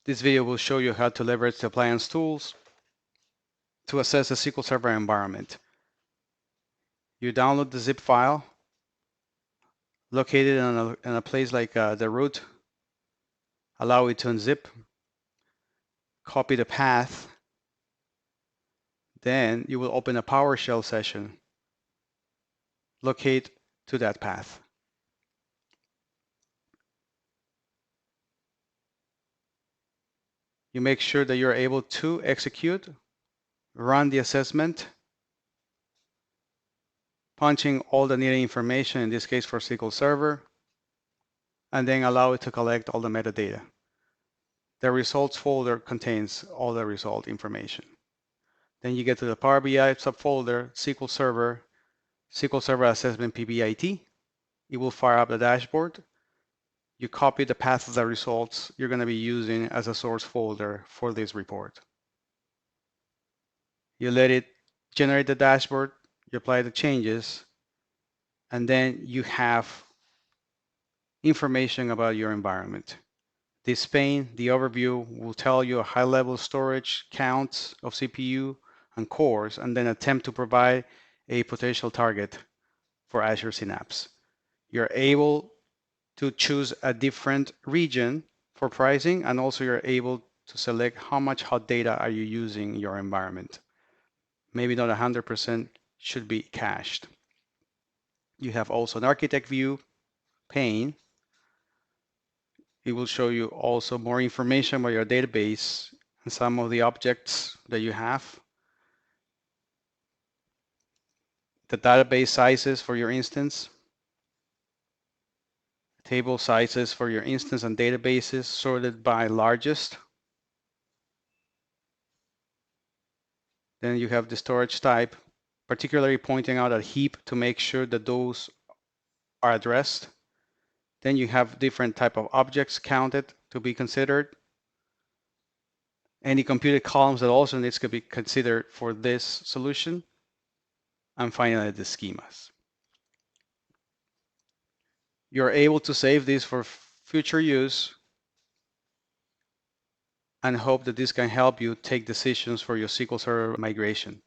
This video will show you how to leverage the Appliance tools to assess the SQL Server environment. You download the zip file, locate it in a place like the root, allow it to unzip, copy the path, then you will open a PowerShell session, locate to that path. You make sure that you're able to execute, run the assessment, punching all the needed information, in this case for SQL Server, and then allow it to collect all the metadata. The results folder contains all the result information. Then you get to the PowerBI subfolder, SQL Server Assessment PBIT. It will fire up the dashboard. You copy the path of the results you're going to be using as a source folder for this report. You let it generate the dashboard, you apply the changes, and then you have information about your environment. This pane, the overview, will tell you a high-level storage counts of CPU and cores, and then attempt to provide a potential target for Azure Synapse. You're able to choose a different region for pricing, and also you're able to select how much hot data are you using in your environment. Maybe not 100% should be cached. You have also an architect view pane. It will show you also more information about your database and some of the objects that you have. The database sizes for your instance, table sizes for your instance and databases sorted by largest. Then you have the storage type, particularly pointing out a heap to make sure that those are addressed. Then you have different type of objects counted to be considered. Any computed columns that also needs to be considered for this solution. And finally, the schemas. You're able to save this for future use and hope that this can help you take decisions for your SQL Server migration.